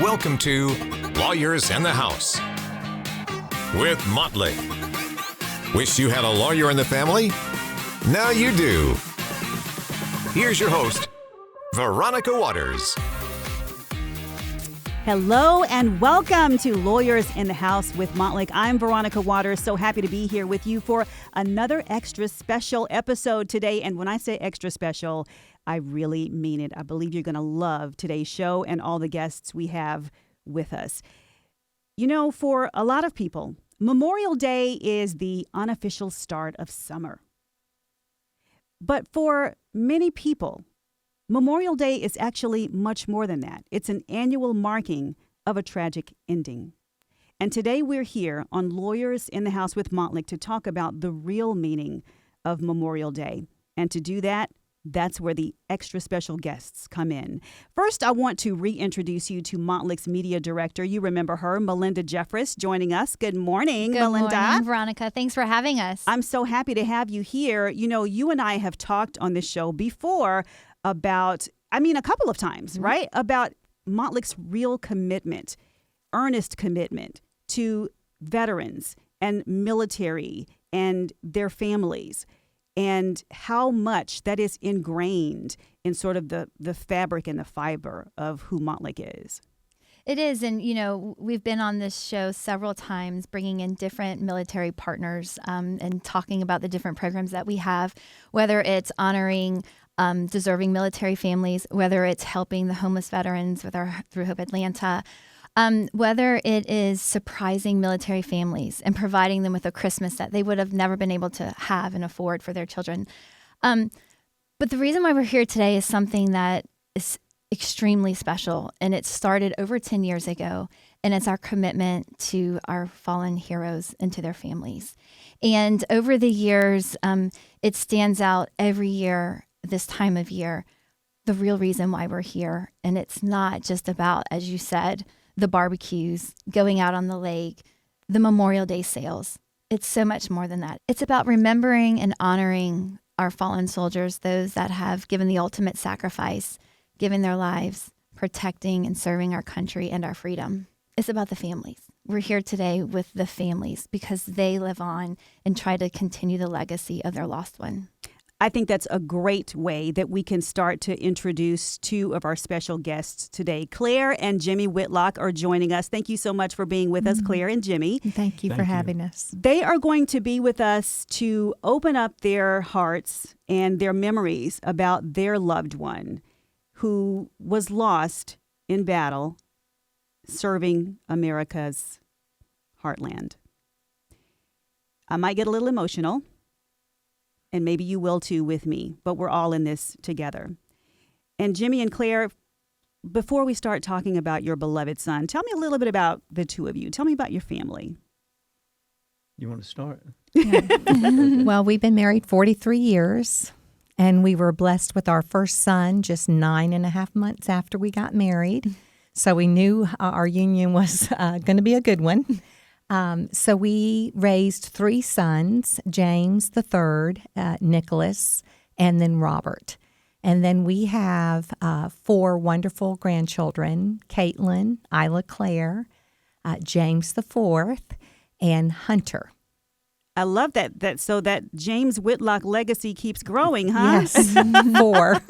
Welcome to Lawyers in the House with Motley. Wish you had a lawyer in the family? Now you do. Here's your host, Veronica Waters. Hello and welcome to Lawyers in the House with Motley. I'm Veronica Waters. So happy to be here with you for another extra special episode today. And when I say extra special, I really mean it. I believe you're going to love today's show and all the guests we have with us. You know, for a lot of people, Memorial Day is the unofficial start of summer. But for many people, Memorial Day is actually much more than that. It's an annual marking of a tragic ending. And today we're here on Lawyers in the House with Motley to talk about the real meaning of Memorial Day. And to do that, that's where the extra special guests come in. First, I want to reintroduce you to Motley's media director. You remember her, Melinda Jeffress, joining us. Good morning, Melinda. Good morning, Veronica. Thanks for having us. I'm so happy to have you here. You know, you and I have talked on this show before about, a couple of times, right? About Motley's real commitment, earnest commitment to veterans and military and their families, and how much that is ingrained in sort of the fabric and the fiber of who Motley is. It is. And, you know, we've been on this show several times bringing in different military partners and talking about the different programs that we have, whether it's honoring deserving military families, whether it's helping the homeless veterans with our Through Hope Atlanta, whether it is surprising military families and providing them with a Christmas that they would have never been able to have and afford for their children. But the reason why we're here today is something that is extremely special, and it started over 10 years ago, and it's our commitment to our fallen heroes and to their families. And over the years, it stands out every year, this time of year, the real reason why we're here. And it's not just about, as you said, the barbecues, going out on the lake, the Memorial Day sales. It's so much more than that. It's about remembering and honoring our fallen soldiers, those that have given the ultimate sacrifice, given their lives, protecting and serving our country and our freedom. It's about the families. We're here today with the families because they live on and try to continue the legacy of their lost one. I think that's a great way that we can start to introduce two of our special guests today. Claire and Jimmy Whitlock are joining us. Thank you so much for being with us, Claire and Jimmy. Thank you for having us. They are going to be with us to open up their hearts and their memories about their loved one who was lost in battle serving America's heartland. I might get a little emotional, and maybe you will too with me, but we're all in this together. And Jimmy and Claire, before we start talking about your beloved son, tell me a little bit about the two of you. Tell me about your family. You want to start? Yeah. Well, we've been married 43 years, and we were blessed with our first son just 9.5 months after we got married. So we knew our union was going to be a good one. So we raised 3 sons, James the third, Nicholas, and then Robert. And then we have 4 wonderful grandchildren, Caitlin, Isla Claire, James the fourth, and Hunter. I love that. So that James Whitlock legacy keeps growing, huh? Yes, 4.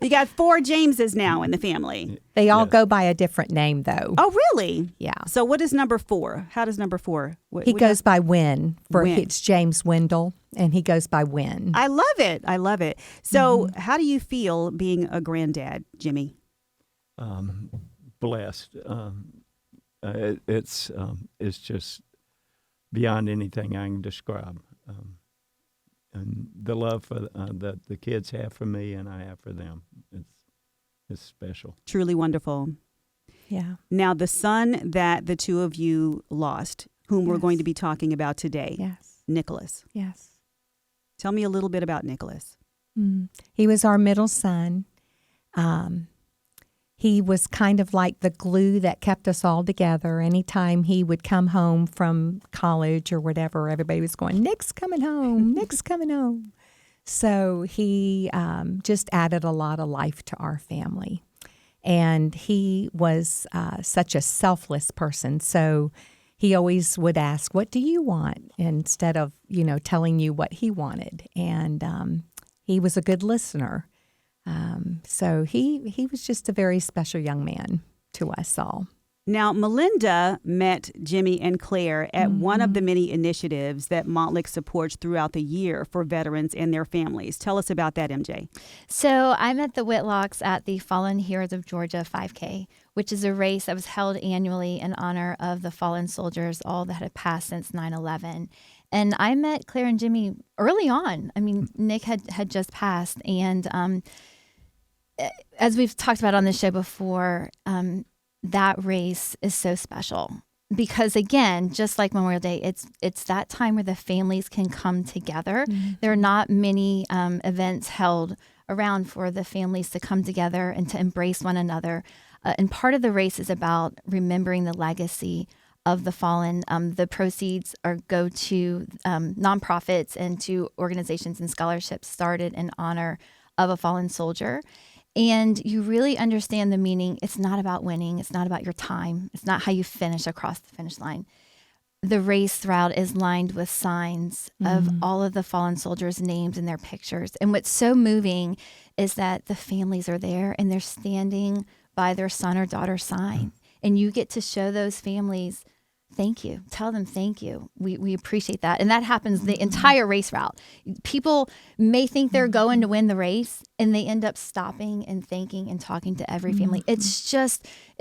You got 4 Jameses now in the family. They all go by a different name, though. Oh, really? Yeah. So what is number 4? How does number 4? He goes by Wynn. Wynn. It's James Wendell, and he goes by Wynn. I love it. I love it. So how do you feel being a granddad, Jimmy? Blessed. It's just beyond anything I can describe. And the love for that the kids have for me and I have for them, it's special. Truly wonderful. Yeah. Now, the son that the two of you lost, whom we're going to be talking about today, Yes. Nicholas. Yes. Tell me a little bit about Nicholas. He was our middle son. He was kind of like the glue that kept us all together. Anytime he would come home from college or whatever, everybody was going, Nick's coming home, Nick's coming home. So he just added a lot of life to our family. And he was such a selfless person. So he always would ask, "What do you want?" instead of, telling you what he wanted. And he was a good listener. So he was just a very special young man to us all. Now, Melinda met Jimmy and Claire at one of the many initiatives that Montlick supports throughout the year for veterans and their families. Tell us about that, MJ. So I met the Whitlocks at the Fallen Heroes of Georgia 5K, which is a race that was held annually in honor of the fallen soldiers, all that had passed since 9/11. And I met Claire and Jimmy early on. I mean, Nick had just passed. And as we've talked about on the show before, that race is so special because, again, just like Memorial Day, it's that time where the families can come together. There are not many events held around for the families to come together and to embrace one another. And part of the race is about remembering the legacy of the fallen. The proceeds go to nonprofits and to organizations and scholarships started in honor of a fallen soldier. And you really understand the meaning. It's not about winning. It's not about your time. It's not how you finish across the finish line. The race route is lined with signs of all of the fallen soldiers' names and their pictures. And what's so moving is that the families are there and they're standing by their son or daughter sign. And you get to show those families, thank you. Tell them thank you. We appreciate that. And that happens the entire race route. People may think they're going to win the race and they end up stopping and thanking and talking to every family. It's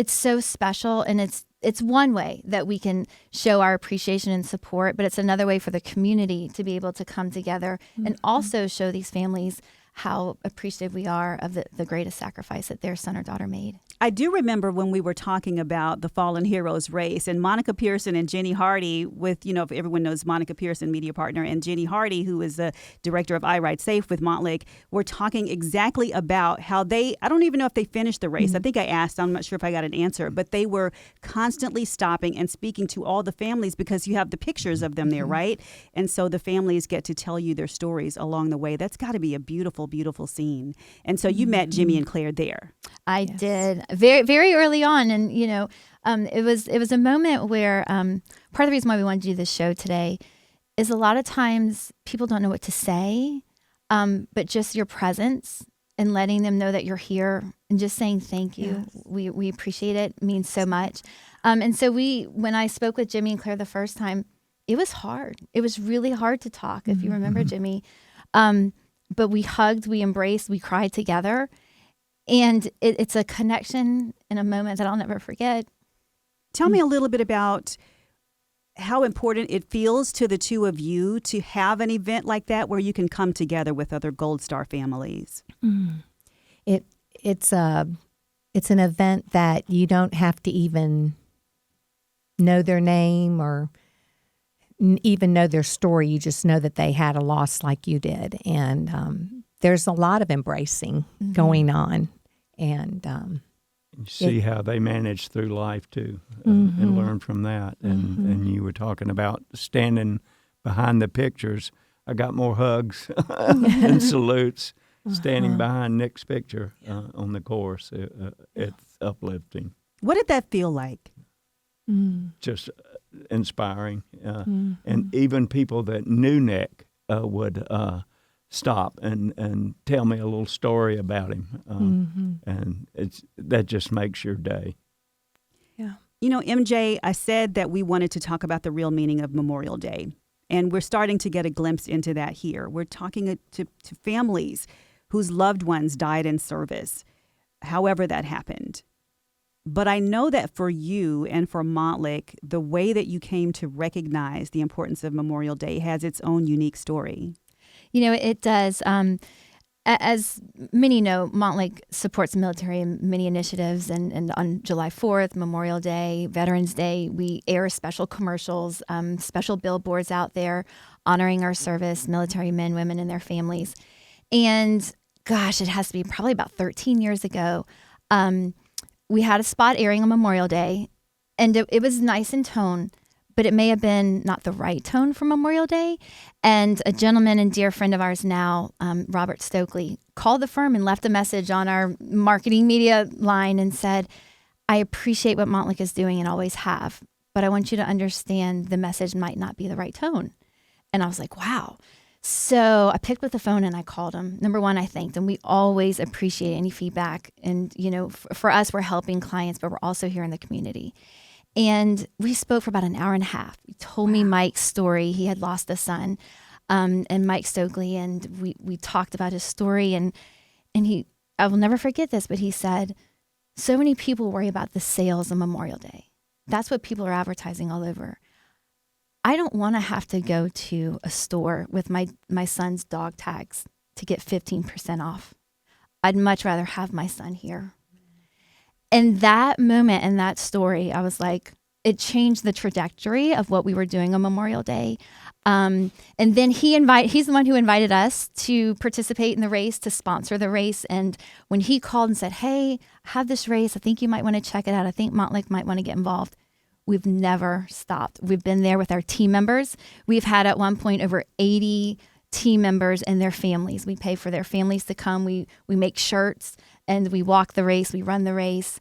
so special. And it's one way that we can show our appreciation and support, but it's another way for the community to be able to come together and also show these families how appreciative we are of the greatest sacrifice that their son or daughter made. I do remember when we were talking about the Fallen Heroes race and Monica Pearson and Jenny Hardy with, if everyone knows Monica Pearson, media partner, and Jenny Hardy, who is the director of I Ride Safe with Montlick, were talking exactly about how I don't even know if they finished the race. I think I asked, I'm not sure if I got an answer, but they were constantly stopping and speaking to all the families because you have the pictures of them there, right? And so the families get to tell you their stories along the way. That's got to be a beautiful, beautiful scene. And so you met Jimmy and Claire there. I did very, very early on. And, it was a moment where part of the reason why we wanted to do this show today is a lot of times people don't know what to say, but just your presence and letting them know that you're here and just saying thank you. Yes. We appreciate it. It means so much. And so when I spoke with Jimmy and Claire the first time, it was hard. It was really hard to talk, if you remember, Jimmy. But we hugged, we embraced, we cried together. And it's a connection in a moment that I'll never forget. Tell me a little bit about how important it feels to the two of you to have an event like that where you can come together with other Gold Star families. It's an event that you don't have to even know their name or even know their story. You just know that they had a loss like you did. And there's a lot of embracing going on. And you see how they manage through life, too, and learn from that. And you were talking about standing behind the pictures. I got more hugs and salutes standing behind Nick's picture on the course. It's uplifting. What did that feel like? Just inspiring. And even people that knew Nick would stop and tell me a little story about him. And that just makes your day. Yeah. MJ, I said that we wanted to talk about the real meaning of Memorial Day. And we're starting to get a glimpse into that here. We're talking to families whose loved ones died in service, however that happened. But I know that for you and for Montlick, the way that you came to recognize the importance of Memorial Day has its own unique story. It does. As many know, Montlick supports military in many initiatives. And on July 4th, Memorial Day, Veterans Day, we air special commercials, special billboards out there honoring our service, military men, women, and their families. And gosh, it has to be probably about 13 years ago. We had a spot airing on Memorial Day, and it was nice in tone, but it may have been not the right tone for Memorial Day. And a gentleman and dear friend of ours now, Robert Stokely, called the firm and left a message on our marketing media line and said, I appreciate what Montlick is doing and always have, but I want you to understand the message might not be the right tone. And I was like, wow. So I picked up the phone and I called him. Number one, I thanked him. We always appreciate any feedback. And, for us, we're helping clients, but we're also here in the community. And we spoke for about an hour and a half. He told me Mike's story. He had lost a son, and Mike Stokely. And we talked about his story. And I will never forget this, but he said, so many people worry about the sales on Memorial Day. That's what people are advertising all over. I don't want to have to go to a store with my son's dog tags to get 15% off. I'd much rather have my son here. In that moment, in that story, I was like, it changed the trajectory of what we were doing on Memorial Day. And then he's the one who invited us to participate in the race, to sponsor the race. And when he called and said, hey, I have this race, I think you might want to check it out. I think Montlick might want to get involved. We've never stopped. We've been there with our team members. We've had at one point over 80 team members and their families. We pay for their families to come. We make shirts and we walk the race. We run the race.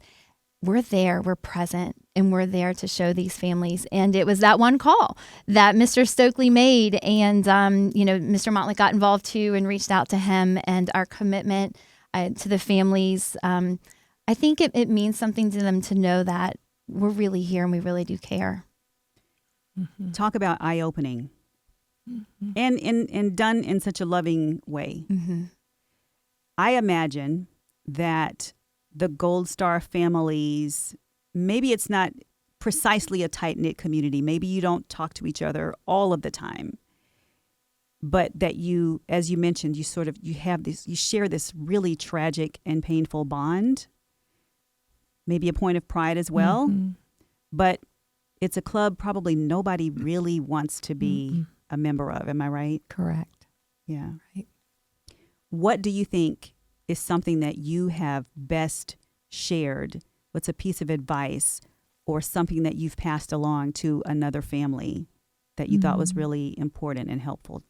We're there, we're present, and we're there to show these families. And it was that one call that Mr. Stokely made, and Mr. Montlick got involved too and reached out to him. And our commitment to the families, I think it means something to them to know that we're really here and we really do care. Mm-hmm. Talk about eye-opening, and done in such a loving way. Mm-hmm. I imagine that the Gold Star families, maybe it's not precisely a tight-knit community. Maybe you don't talk to each other all of the time. But that you, as you mentioned, you share this really tragic and painful bond. Maybe a point of pride as well. Mm-hmm. But it's a club probably nobody really wants to be a member of. Am I right? Correct. Yeah. Right. What do you think is something that you have best shared? What's a piece of advice or something that you've passed along to another family that you thought was really important and helpful?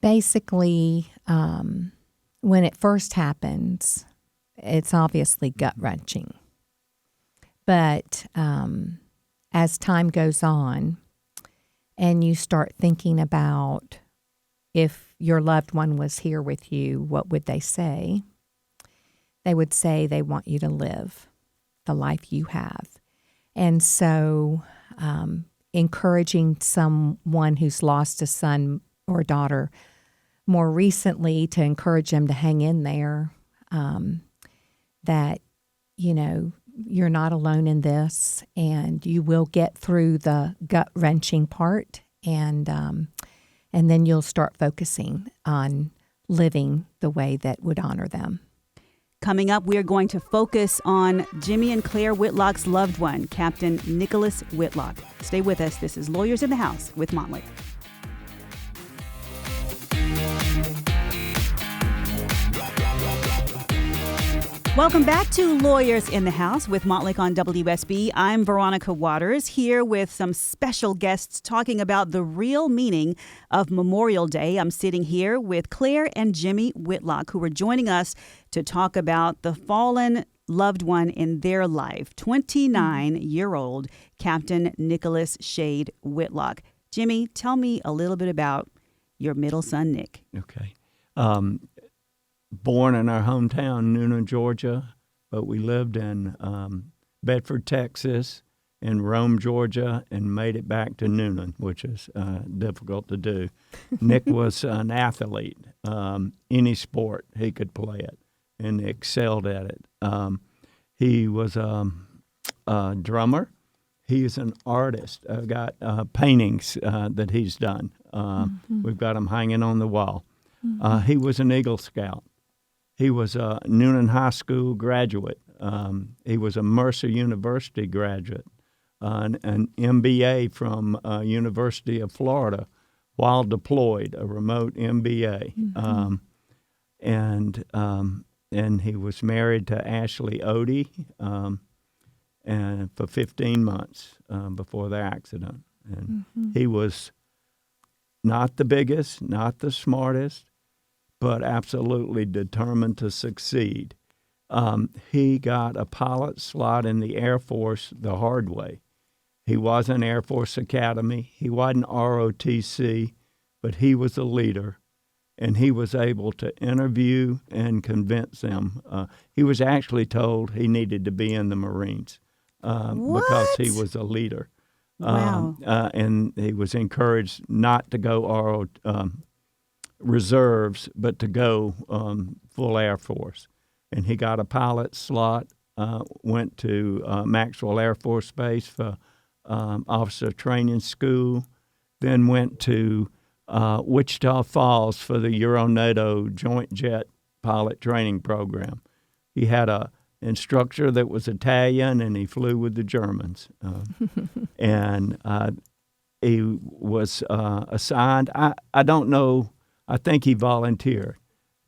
Basically, when it first happens, it's obviously gut-wrenching. But as time goes on and you start thinking about if your loved one was here with you, what would they say? They would say they want you to live the life you have. And so encouraging someone who's lost a son or daughter more recently to encourage them to hang in there, that, you're not alone in this and you will get through the gut-wrenching part, and then you'll start focusing on living the way that would honor them. Coming up, we are going to focus on Jimmy and Claire Whitlock's loved one, Captain Nicholas Whitlock. Stay with us. This is Lawyers in the House with Montlick. Welcome back to Lawyers in the House with Montlick on WSB. I'm Veronica Waters, here with some special guests talking about the real meaning of Memorial Day. I'm sitting here with Claire and Jimmy Whitlock, who are joining us to talk about the fallen loved one in their life, 29-year-old Captain Nicholas Shade Whitlock. Jimmy, tell me a little bit about your middle son, Nick. Okay. Born in our hometown, Newnan, Georgia, but we lived in Bedford, Texas, and Rome, Georgia, and made it back to Newnan, which is difficult to do. Nick was an athlete. Any sport, he could play it and excelled at it. He was a drummer. He's an artist. I've got paintings that he's done. We've got them hanging on the wall. He was an Eagle Scout. He was a Newnan High School graduate. He was a Mercer University graduate, an MBA from University of Florida while deployed, a remote MBA. And he was married to Ashley Odie, and for 15 months before the accident. And he was not the biggest, not the smartest, but absolutely determined to succeed. He got a pilot slot in the Air Force the hard way. He wasn't Air Force Academy. He wasn't ROTC, but he was a leader, and he was able to interview and convince them. He was actually told he needed to be in the Marines because he was a leader. Wow. And he was encouraged not to go reserves, but to go full Air Force. And he got a pilot slot, went to Maxwell Air Force Base for officer training school, then went to Wichita Falls for the Euro-NATO Joint Jet Pilot Training Program. He had a instructor that was Italian, and he flew with the Germans. And he was assigned, I don't know, I think he volunteered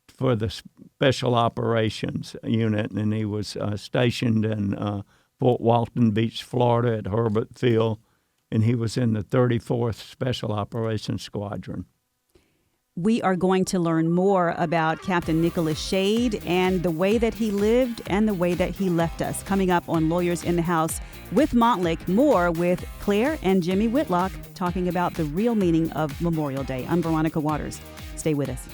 for the Special Operations Unit, and he was stationed in Fort Walton Beach, Florida at Herbert Field, and he was in the 34th Special Operations Squadron. We are going to learn more about Captain Nicholas Shade and the way that he lived and the way that he left us. Coming up on Lawyers in the House with Montlick, more with Claire and Jimmy Whitlock talking about the real meaning of Memorial Day. I'm Veronica Waters. Stay with us.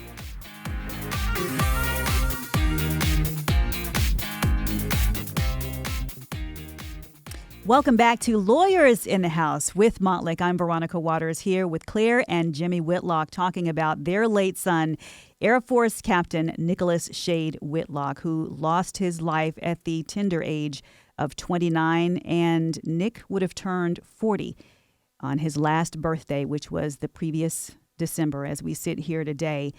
Welcome back to Lawyers in the House with Montlick. I'm Veronica Waters here with Claire and Jimmy Whitlock talking about their late son, Air Force Captain Nicholas Shade Whitlock, who lost his life at the tender age of 29, and Nick would have turned 40 on his last birthday, which was the previous December as we sit here today.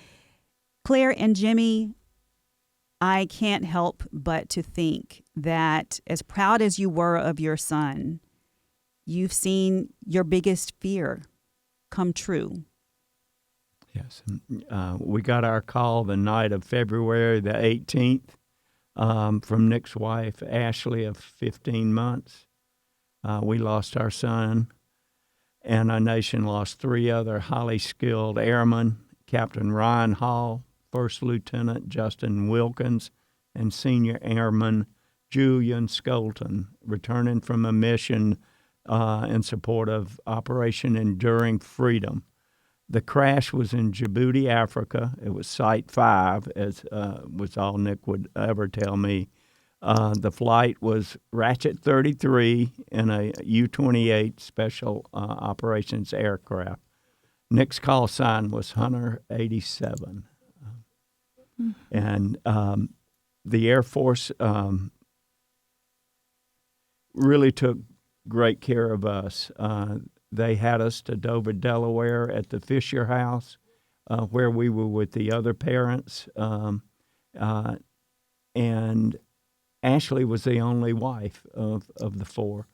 Claire and Jimmy, I can't help but to think that as proud as you were of your son, you've seen your biggest fear come true. Yes. We got our call the night of February the 18th from Nick's wife, Ashley, of 15 months. We lost our son, and our nation lost 3 other highly skilled airmen, Captain Ryan Hall, First Lieutenant Justin Wilkins, and Senior Airman Julian Skolton, returning from a mission in support of Operation Enduring Freedom. The crash was in Djibouti, Africa. It was Site 5, as was all Nick would ever tell me. The flight was Ratchet 33 in a U-28 Special Operations aircraft. Nick's call sign was Hunter 87. And the Air Force really took great care of us. They had us to Dover, Delaware at the Fisher House, where we were with the other parents. And Ashley was the only wife of the 4.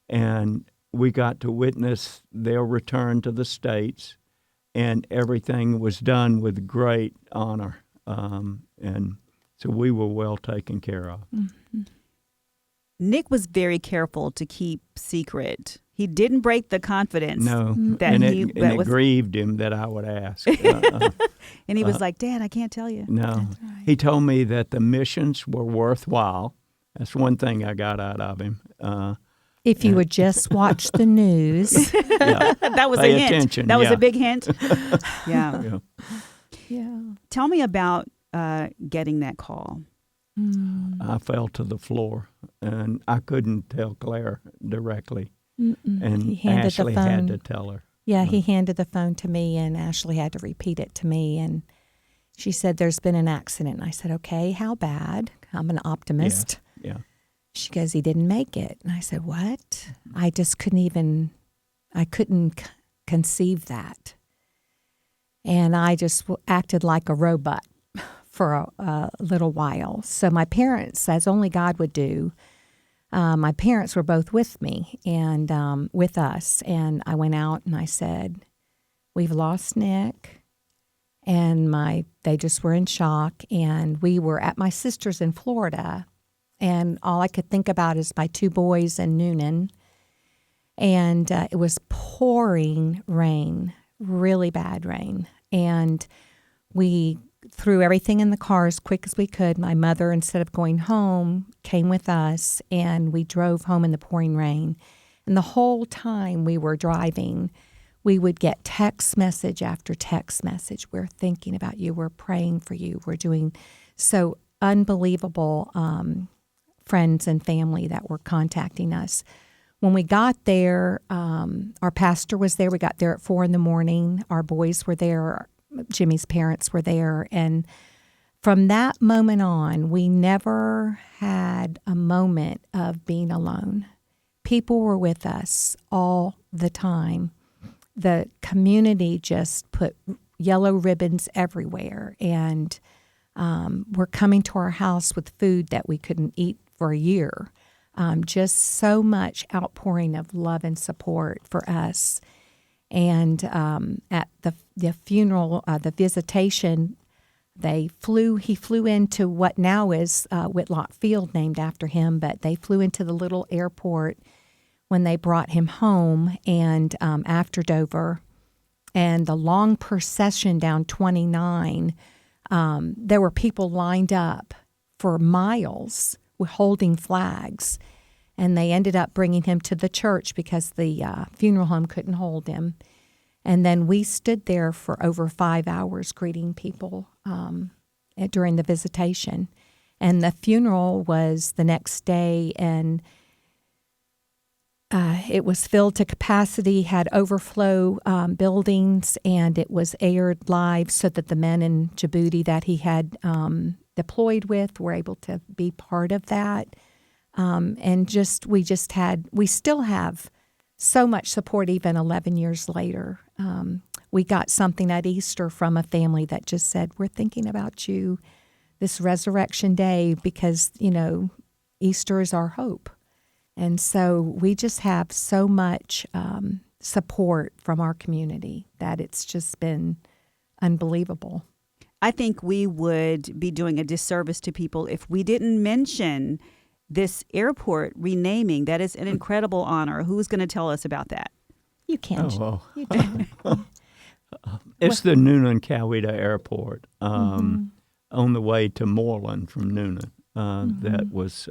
And we got to witness their return to the States, and everything was done with great honor. And so we were well taken care of. Mm-hmm. Nick was very careful to keep secret. He didn't break the confidence. No, that and he, it that was, grieved him that I would ask. and he was like, "Dad, I can't tell you." No, Right. he told me that the missions were worthwhile. That's one thing I got out of him. If you would just watch the news. Yeah. That was Pay a hint. attention, That was yeah. a big hint. Yeah. Yeah. Yeah. Tell me about getting that call. I fell to the floor, and I couldn't tell Claire directly, and He handed Ashley the phone. had to tell her. Yeah, he handed the phone to me, and Ashley had to repeat it to me. And she said, "There's been an accident." And I said, "Okay, how bad?" I'm an optimist. Yeah. She goes, "He didn't make it." And I said, "What?" I just couldn't conceive that. And I just acted like a robot for a little while. So my parents, as only God would do, my parents were both with me and with us. And I went out and I said, "We've lost Nick." And they just were in shock. And we were at my sister's in Florida. And all I could think about is my 2 boys in Noonan. And it was pouring rain, really bad rain. And we threw everything in the car as quick as we could. My mother, instead of going home, came with us, and we drove home in the pouring rain. And the whole time we were driving, we would get text message after text message. We're thinking about you. We're praying for you. We're doing so unbelievable friends and family that were contacting us. When we got there, our pastor was there. We got there at 4 a.m. Our boys were there. Jimmy's parents were there. And from that moment on, we never had a moment of being alone. People were with us all the time. The community just put yellow ribbons everywhere, and were coming to our house with food that we couldn't eat for a year. Just so much outpouring of love and support for us. And at the funeral, the visitation, he flew into what now is Whitlock Field, named after him, but they flew into the little airport when they brought him home, and after Dover, and the long procession down 29, there were people lined up for miles holding flags, and they ended up bringing him to the church because the funeral home couldn't hold him. And then we stood there for over 5 hours greeting people during the visitation. And the funeral was the next day, and it was filled to capacity, had overflow buildings, and it was aired live so that the men in Djibouti that he had deployed with were able to be part of that. And we still have so much support even 11 years later. We got something at Easter from a family that just said, we're thinking about you this resurrection day because, Easter is our hope. And so we just have so much support from our community that it's just been unbelievable. I think we would be doing a disservice to people if we didn't mention this airport renaming. That is an incredible honor. Who's going to tell us about that? You can. You it's the Noonan Coweta Airport on the way to Moreland from Noonan. That was,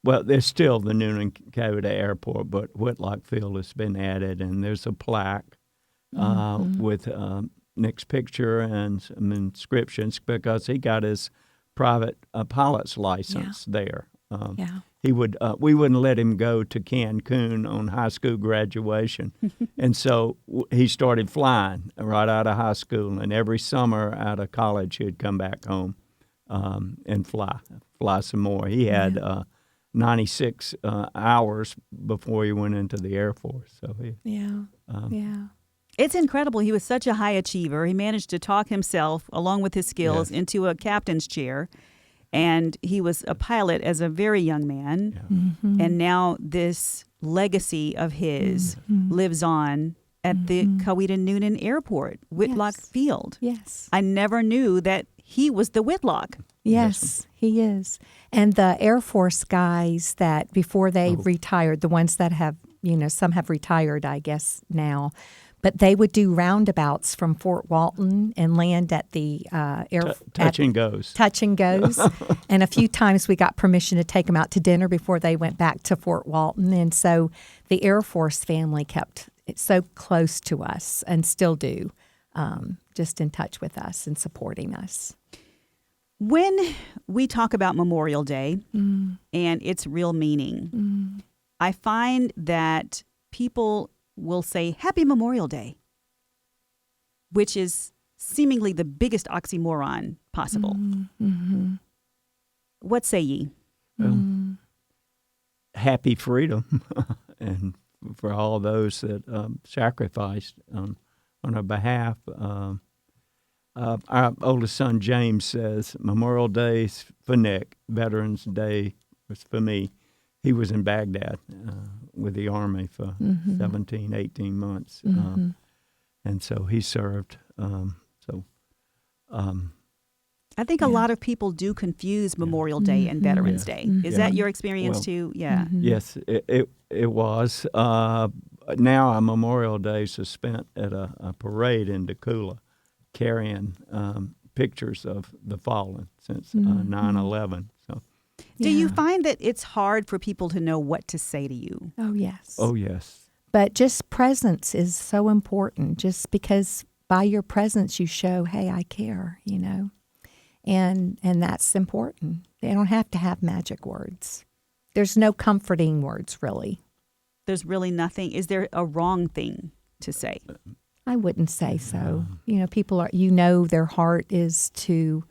there's still the Noonan Coweta Airport, but Whitlock Field has been added, and there's a plaque with Nick's picture and some inscriptions because he got his private pilot's license there. He would we wouldn't let him go to Cancun on high school graduation, and so he started flying right out of high school. And every summer out of college, he'd come back home and fly some more. He had 96 hours before he went into the Air Force. So It's incredible. He was such a high achiever. He managed to talk himself, along with his skills, into a captain's chair. And he was a pilot as a very young man. Yeah. And now this legacy of his lives on at the Coweta Noonan Airport, Whitlock Field. Yes. I never knew that he was the Whitlock. Yes, he is. And the Air Force guys that before they retired, the ones that have, some have retired, I guess, now, but they would do roundabouts from Fort Walton and land at the touch and goes. Touch and goes. And a few times we got permission to take them out to dinner before they went back to Fort Walton. And so the Air Force family kept it so close to us and still do, just in touch with us and supporting us. When we talk about Memorial Day and its real meaning, I find that people will say Happy Memorial Day, which is seemingly the biggest oxymoron possible. What say ye? Happy freedom, and for all those that sacrificed on our behalf. Our oldest son, James, says Memorial Day's for Nick, Veterans Day was for me. He was in Baghdad with the Army for 17, 18 months. And so he served. I think a lot of people do confuse Memorial Day and Veterans Day. Is that your experience Well, too? Yeah. Yes, it was. Now our Memorial Days is spent at a parade in Decula, carrying pictures of the fallen since 9/11. So, Do you find that it's hard for people to know what to say to you? Oh, yes. oh yes, But just presence is so important, just because by your presence you show, hey, I care, and that's important. They don't have to have magic words. There's no comforting words, really. There's really nothing. Is there a wrong thing to say? I wouldn't say so. People are, their heart is to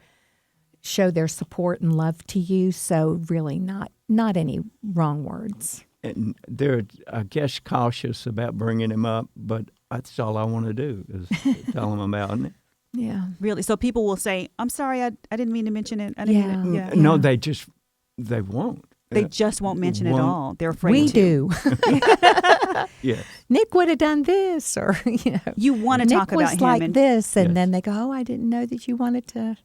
show their support and love to you. So really not any wrong words. and they're, I guess, cautious about bringing him up, but that's all I want to do is tell them about it. Yeah. Really? So people will say, I'm sorry, I didn't mean to mention it. I didn't mean it. No, they won't. They just won't mention it won't. all. They're afraid We to. do. Yes. Nick would have done this, or, You want to Nick talk about was him. like and this, and Yes. then they go, oh, I didn't know that you wanted to,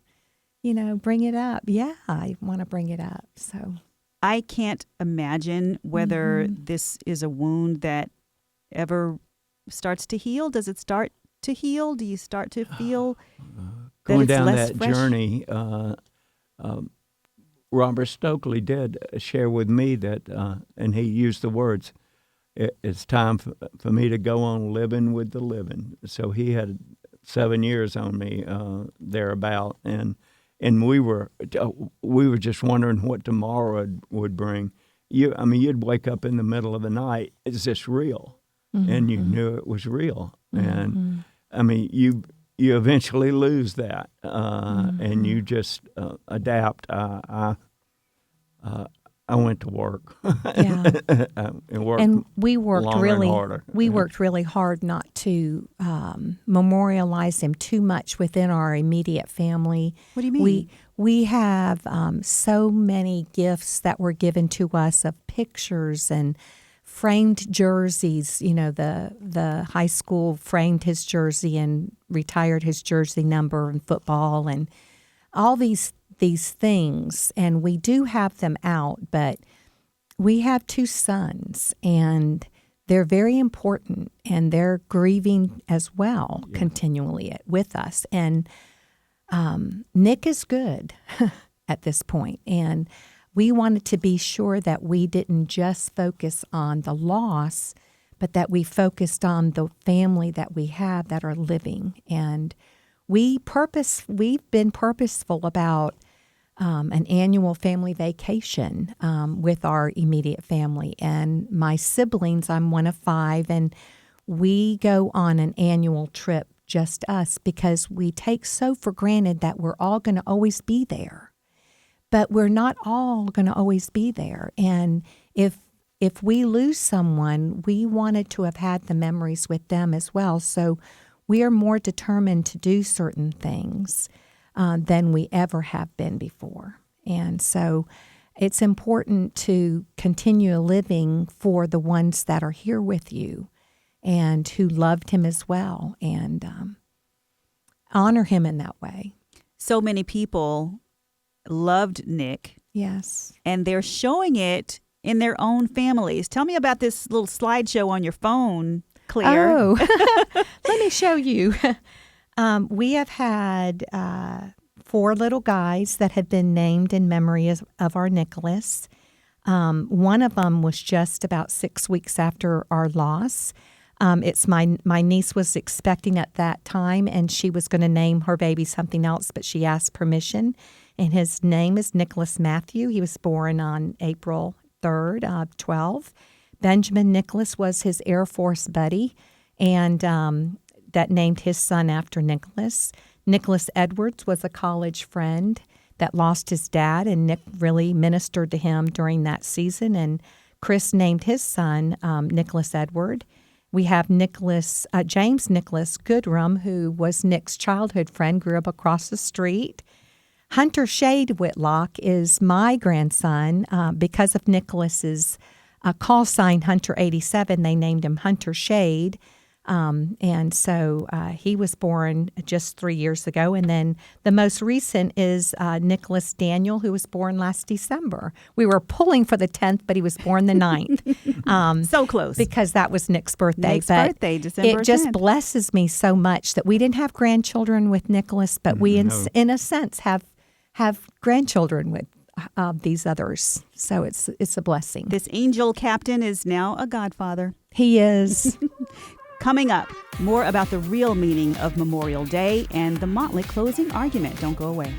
bring it up. Yeah, I want to bring it up. So I can't imagine whether this is a wound that ever starts to heal. Does it start to heal? Do you start to feel Going it's down less that fresh? journey, Robert Stokely did share with me that, and he used the words, it's time for me to go on living with the living. So he had 7 years on me thereabout, and we were just wondering what tomorrow would bring. You'd wake up in the middle of the night. Is this real? And you knew it was real. And you eventually lose that, and you just adapt. I went to work. yeah. and worked. And we worked longer and really harder. we Yeah. worked really hard not to memorialize him too much within our immediate family. What do you mean? We have so many gifts that were given to us of pictures and framed jerseys. The high school framed his jersey and retired his jersey number in football, and all these things, and we do have them out, but we have 2 sons, and they're very important, and they're grieving as well continually with us. And Nick is good at this point, and we wanted to be sure that we didn't just focus on the loss, but that we focused on the family that we have that are living. And we've been purposeful about an annual family vacation with our immediate family. And my siblings, I'm one of 5, and we go on an annual trip, just us, because we take so for granted that we're all going to always be there. But we're not all going to always be there. And if we lose someone, we wanted to have had the memories with them as well. So we are more determined to do certain things than we ever have been before. And so it's important to continue living for the ones that are here with you and who loved him as well, and honor him in that way. So many people loved Nick, Yes. and they're showing it in their own families. Tell me about this little slideshow on your phone, Claire. Oh, let me show you. We have had 4 little guys that have been named in memory of our Nicholas. One of them was just about 6 weeks after our loss. It's my niece was expecting at that time, and she was going to name her baby something else, but she asked permission, and his name is Nicholas Matthew. He was born on April 3rd, 12. Benjamin Nicholas was his Air Force buddy, and that named his son after Nicholas. Nicholas Edwards was a college friend that lost his dad, and Nick really ministered to him during that season, and Chris named his son Nicholas Edward. We have James Nicholas Goodrum, who was Nick's childhood friend, grew up across the street. Hunter Shade Whitlock is my grandson. Because of Nicholas's call sign Hunter 87, they named him Hunter Shade. And so he was born just 3 years ago. And then the most recent is Nicholas Daniel, who was born last December. We were pulling for the 10th, but he was born the 9th. So close. Because that was Nick's birthday. Nick's But birthday, December it just 10th. blesses me so much that we didn't have grandchildren with Nicholas, but we, in a sense, have grandchildren with these others. So it's a blessing. This angel captain is now a godfather. He is. Coming up, more about the real meaning of Memorial Day and the Motley closing argument. Don't go away.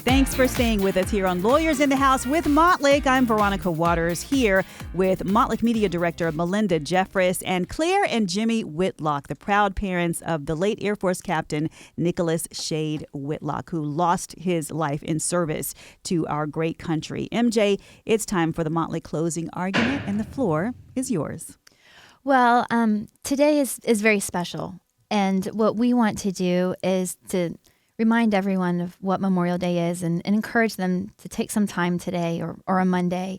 Thanks for staying with us here on Lawyers in the House with Motley. I'm Veronica Waters here with Motley Media Director Melinda Jeffress and Claire and Jimmy Whitlock, the proud parents of the late Air Force Captain Nicholas Shade Whitlock, who lost his life in service to our great country. MJ, it's time for the Motley closing argument, and the floor is yours. Well, today is very special. And what we want to do is to remind everyone of what Memorial Day is and encourage them to take some time today or a Monday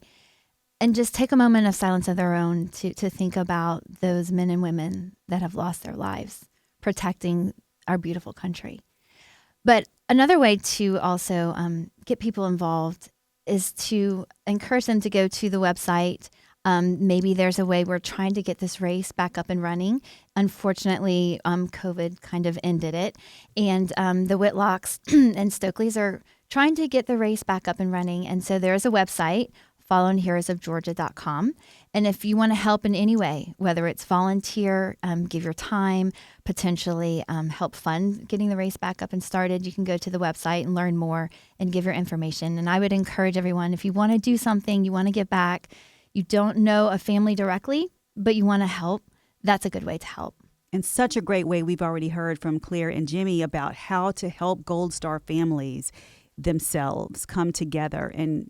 and just take a moment of silence of their own to think about those men and women that have lost their lives protecting our beautiful country. But another way to also get people involved is to encourage them to go to the website. Maybe there's a way we're trying to get this race back up and running. Unfortunately, COVID kind of ended it. And the Whitlocks and Stokeleys are trying to get the race back up and running. And so there's a website, fallenheroesofgeorgia.com. And if you want to help in any way, whether it's volunteer, give your time, potentially help fund getting the race back up and started, you can go to the website and learn more and give your information. And I would encourage everyone, if you want to do something, you want to give back, you don't know a family directly, but you want to help, that's a good way to help. And such a great way. We've already heard from Claire and Jimmy about how to help Gold Star families themselves come together and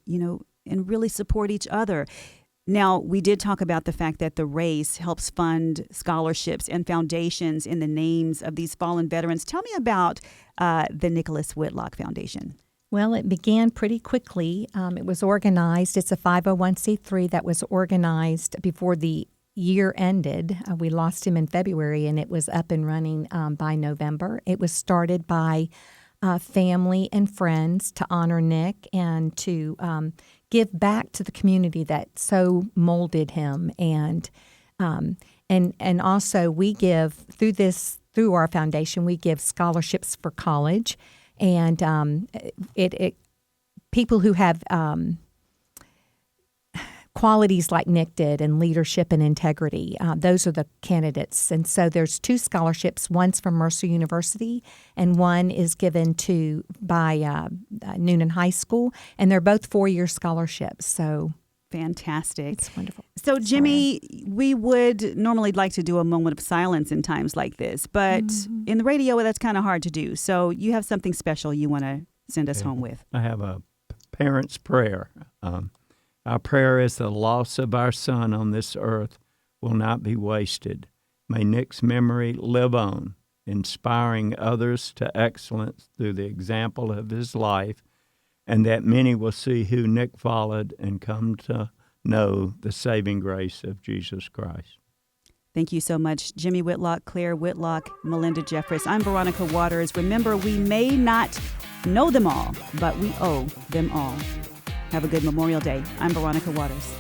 really support each other. Now, we did talk about the fact that the race helps fund scholarships and foundations in the names of these fallen veterans. Tell me about the Nicholas Whitlock Foundation. Well, it began pretty quickly. It was organized. It's a 501c3 that was organized before the year ended. We lost him in February, and it was up and running by November. It was started by family and friends to honor Nick and to give back to the community that so molded him. And also we give through our foundation, we give scholarships for college. And people who have qualities like Nick did and leadership and integrity, those are the candidates. And so there's 2 scholarships. One's from Mercer University, and one is given by Noonan High School. And they're both 4-year scholarships. So fantastic. It's wonderful. So, Jimmy, we would normally like to do a moment of silence in times like this, but in the radio, that's kind of hard to do. So you have something special you want to send us home with. I have a parent's prayer. Our prayer is the loss of our son on this earth will not be wasted. May Nick's memory live on, inspiring others to excellence through the example of his life, and that many will see who Nick followed and come to know the saving grace of Jesus Christ. Thank you so much, Jimmy Whitlock, Claire Whitlock, Melinda Jeffress. I'm Veronica Waters. Remember, we may not know them all, but we owe them all. Have a good Memorial Day. I'm Veronica Waters.